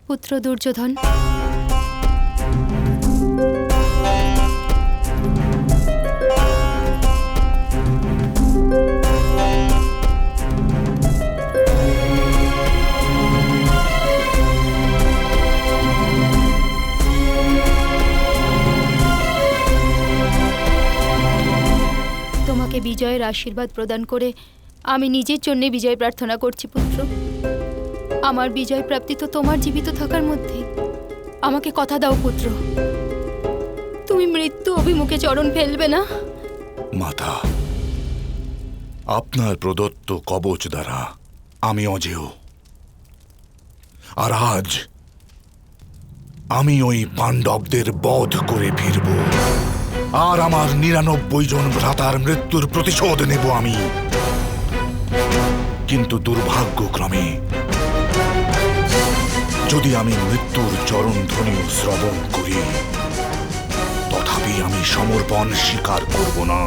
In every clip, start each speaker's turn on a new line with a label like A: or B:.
A: পুত্র দুর্যোধন, তোমাকে বিজয়ের আশীর্বাদ প্রদান করে আমি নিজের জন্য বিজয় প্রার্থনা করছি পুত্র। আমার বিজয় প্রাপ্তি তো তোমার জীবিত থাকার মধ্যে। আমাকে কথা দাও পুত্র, তুমি মৃত্যু অভিমুখে চরণ ফেলবে না।
B: মাতা, আপনার প্রদত্ত কবচ দ্বারা আমি অজেয়, আর আজ আমি ওই পাণ্ডবদের বধ করে ফিরব, আর আমার ৯৯ জন ভ্রাতার মৃত্যুর প্রতিশোধ নেব আমি। কিন্তু দুর্ভাগ্যক্রমে যদি আমি মৃত্যুর চরণধ্বনিও শ্রবণ করি, তথাপি আমি সমর্পণ স্বীকার করব না।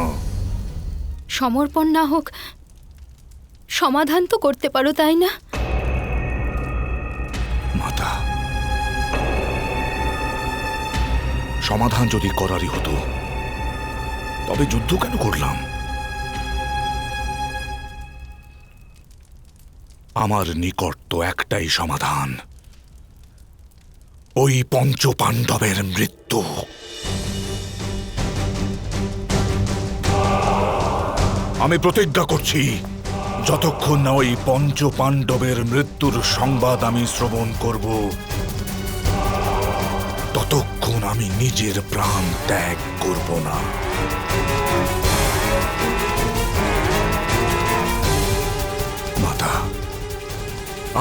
A: সমর্পণ না হোক, সমাধান তো করতে পারো, তাই না?
B: মাতা, সমাধান যদি করারই হতো তবে যুদ্ধ কেন করলাম? আমার নিকট তো একটাই সমাধান, ওই পঞ্চ পাণ্ডবের মৃত্যু। আমি প্রতিজ্ঞা করছি, যতক্ষণ না ওই পঞ্চ পাণ্ডবের মৃত্যুর সংবাদ আমি শ্রবণ করব, ততক্ষণ আমি নিজের প্রাণ ত্যাগ করব না। মাতা,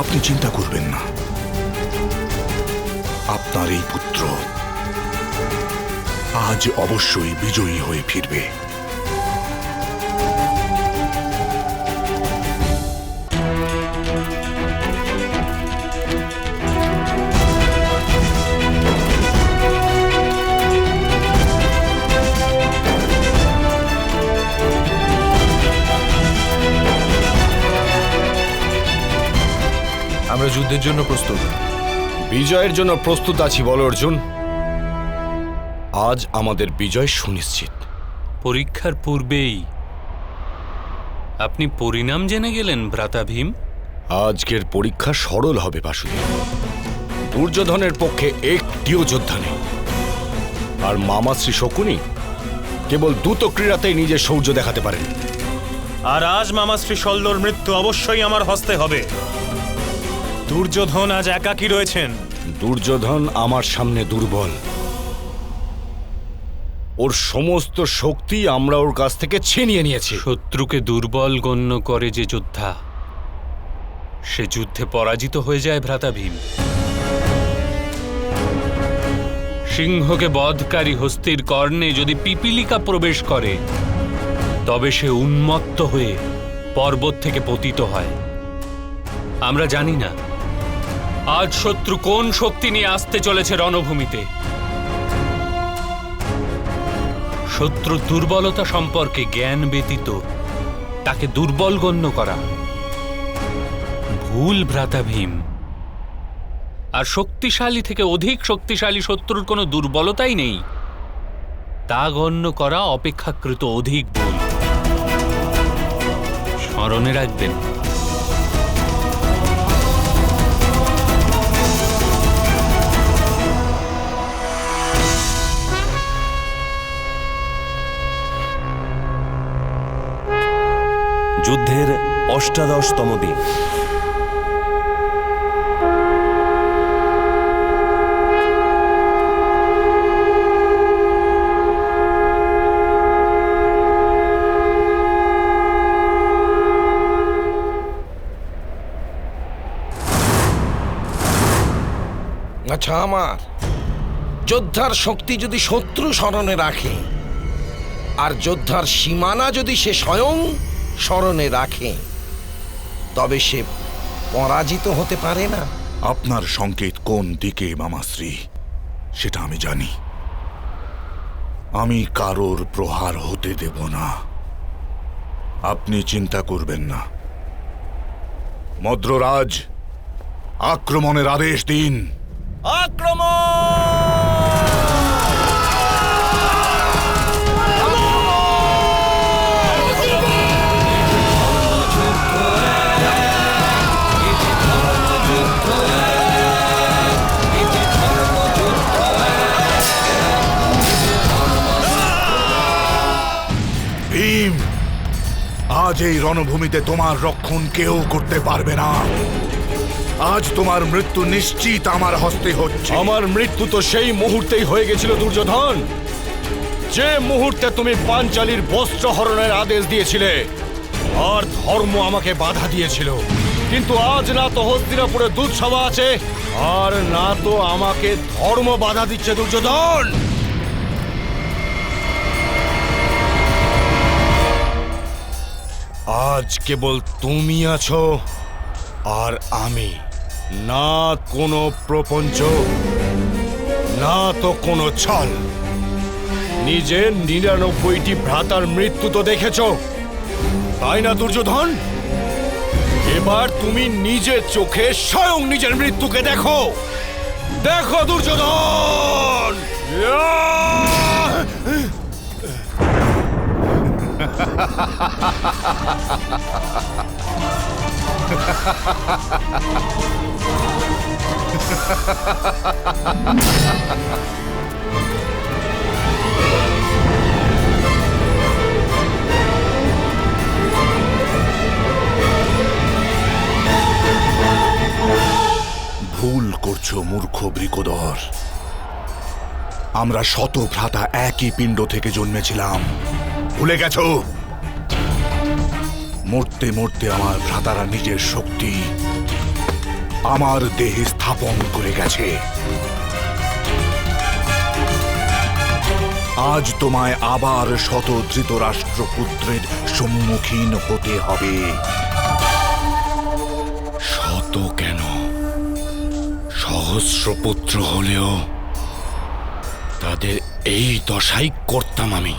B: আপনি চিন্তা করবেন না, আপনার এই পুত্র আজ অবশ্যই বিজয়ী হয়ে ফিরবে।
C: আমরা যুদ্ধের জন্য প্রস্তুত।
D: বিজয়ের জন্য প্রস্তুত আছি বল অর্জুন। আজ আমাদের বিজয় সুনিশ্চিত।
E: পরীক্ষার পূর্বেই আপনি পরিণাম জেনে গেলেন ভ্রাতা ভীম?
D: আজকের পরীক্ষা সরল হবে বাসুদেব। দুর্যোধনের পক্ষে একটিও যোদ্ধা নেই, আর মামা শ্রী শকুনি কেবল দ্রুত ক্রীড়াতেই নিজের শৌর্য দেখাতে পারেন।
C: আর আজ মামাশ্রী শল্যর মৃত্যু অবশ্যই আমার হস্তে হবে। দুর্যোধন আজ একাকী রয়েছেন।
D: দুর্যোধন আমার সামনে দুর্বল, ওর সমস্ত শক্তি আমরা ওর কাছ থেকে ছিনিয়ে নিয়েছি।
E: শত্রুকে দুর্বল গণ্য করে যে যোদ্ধা, সে যুদ্ধে পরাজিত হয়ে যায় ভ্রাতা ভীম। সিংহকে বধকারী হস্তির কর্ণে যদি পিপীলিকা প্রবেশ করে, তবে সে উন্মত্ত হয়ে পর্বত থেকে পতিত হয়। আমরা জানি না আজ শত্রু কোন শক্তি নিয়ে আসতে চলেছে রণভূমিতে। শত্রু দুর্বলতা সম্পর্কে জ্ঞান ব্যতীত তাকে দুর্বল গণ্য করা ভুল ভ্রাতা ভীম। আর শক্তিশালী থেকে অধিক শক্তিশালী শত্রুর কোনো দুর্বলতাই নেই, তা গণ্য করা অপেক্ষাকৃত অধিক ভুল। স্মরণে রাখবেন।
F: যুদ্ধের ৮৮তম দিন।
G: আচ্ছা, আমার যোদ্ধার শক্তি যদি শত্রু স্মরণে রাখে, আর যোদ্ধার সীমানা যদি সে স্বয়ং স্মরণে রাখে, তবে সে পরাজিত হতে পারে না।
B: আপনার সংকেত কোন দিকে মামাশ্রী, সেটা আমি জানি। আমি কারোর প্রহার হতে দেব না, আপনি চিন্তা করবেন না। মদ্ররাজ, আক্রমণের আদেশ দিন। ভীম, আজ এই রণভূমিতে তোমার রক্ষণ কেউ করতে পারবে না। আজ তোমার মৃত্যু নিশ্চিত আমার হস্তে হচ্ছে।
D: আমার মৃত্যু তো সেই মুহূর্তেই হয়ে গেছিল দুর্যোধন, যে মুহূর্তে তুমি পাঞ্চালীর বস্ত্র হরণের আদেশ দিয়েছিলে আর ধর্ম আমাকে বাধা দিয়েছিল। কিন্তু আজ না তো হস্তিনাপুরে দুধসভা আছে, আর না তো আমাকে ধর্ম বাধা দিচ্ছে দুর্যোধন। আজ কেবল তুমি আছো আর আমি, না কোনো প্রপঞ্চ, না তো কোনো ছল। নিজের ৯৯টি ভ্রাতার মৃত্যু তো দেখেছো, তাই না দুর্যোধন? এবার তুমি নিজের চোখে স্বয়ং নিজের মৃত্যুকে দেখো। দেখো দুর্যোধন!
B: ভুল করছো মূর্খ বৃকোদর। আমরা শত ভ্রাতা একই পিণ্ড থেকে জন্মেছিলাম, ভুলে গেছো? মরতে মরতে আমার ভ্রাতারা নিজের শক্তি আমার দেহে স্থাপন করে গেছে। আজ তোমায় আবার শত ধৃতরাষ্ট্রপুত্রের সম্মুখীন হতে হবে।
D: শত কেন, সহস্রপুত্র হলেও তাদের এই দশাই করতাম আমি।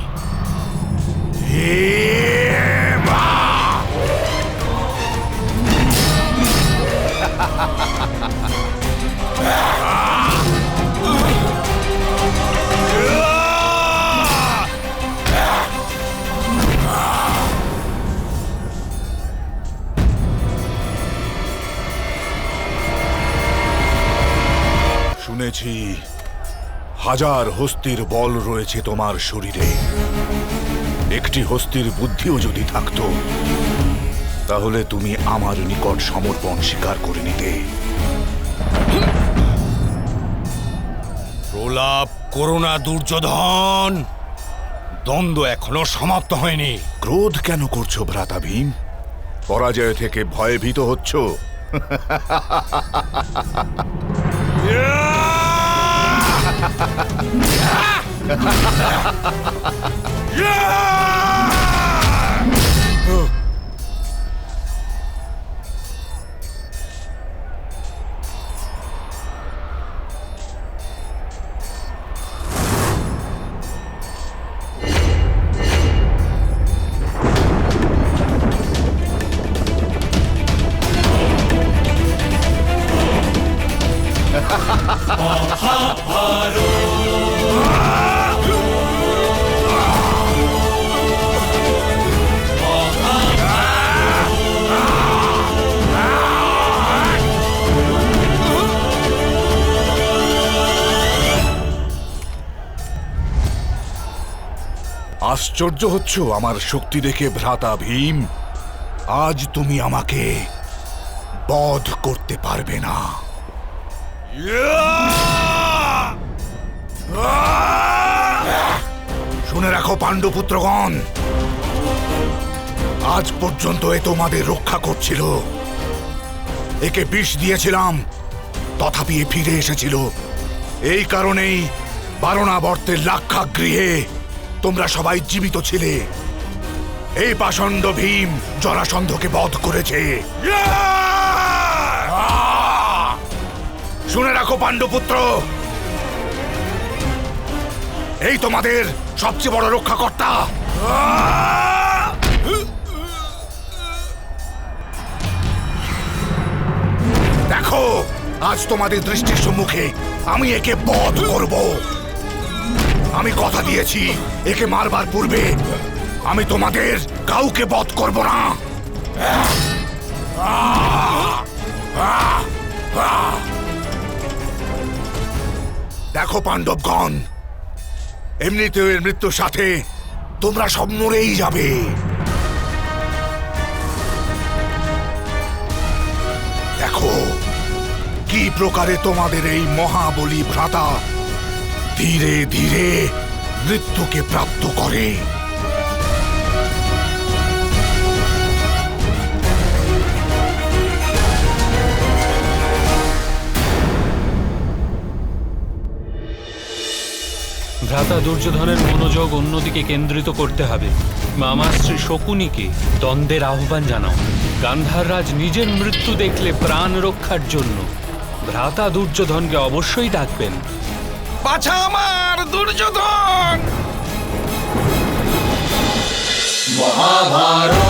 B: শুনেছি হাজার হস্তির বল রয়েছে তোমার শরীরে। একটি হস্তির বুদ্ধিও যদি থাকতো, তাহলে তুমি আমার নিকট সমর্পণ স্বীকার করে নিতে।
D: প্রলাপ করো না দুর্যোধন, দ্বন্দ্ব এখনো সমাপ্ত হয়নি।
B: ক্রোধ কেন করছো ভ্রাতা ভীম? পরাজয় থেকে ভয়ভীত হচ্ছ? আশ্চর্য হচ্ছ আমার শক্তি দেখে ভ্রাতা ভীম। আজ তুমি আমাকে বধ করতে পারবে না। শুনে রাখো পাণ্ডুপুত্রগণ, আজ পর্যন্ত এ তোমাদের রক্ষা করছিল। একে বিষ দিয়েছিলাম, তথাপি এ ফিরে এসেছিল। এই কারণেই বারণাবর্তের লাক্ষাগৃহে তোমরা সবাই জীবিত ছিলে। এই পাষণ্ড ভীম জরাসন্ধকে বধ করেছে। শুনে রাখো পাণ্ডুপুত্র, এই তোমাদের সবচেয়ে বড় রক্ষাকর্তা। দেখো, আজ তোমাদের দৃষ্টির সম্মুখে আমি একে বধ করব। আমি কথা দিয়েছি একে মারবার পূর্বে আমি তোমাদের কাউকে বধ করব না। দেখো পাণ্ডবগণ, এমনিতেও এর মৃত্যুর সাথে তোমরা সব মরেই যাবে। দেখো কি প্রকারে তোমাদের এই মহাবলী ভ্রাতা ধীরে ধীরে মৃত্যুকে প্রাপ্ত করে।
E: ভ্রাতা দুর্যোধনের মনোযোগ অন্যদিকে কেন্দ্রিত করতে হবে। মামাশ্রী শকুনিকে দ্বন্দ্বের আহ্বান জানাও। গান্ধাররাজ নিজের মৃত্যু দেখলে প্রাণ রক্ষার জন্য ভ্রাতা দুর্যোধনকে অবশ্যই ডাকবেন।
G: বাছা আমার দুর্যোধন!
H: মহাভারত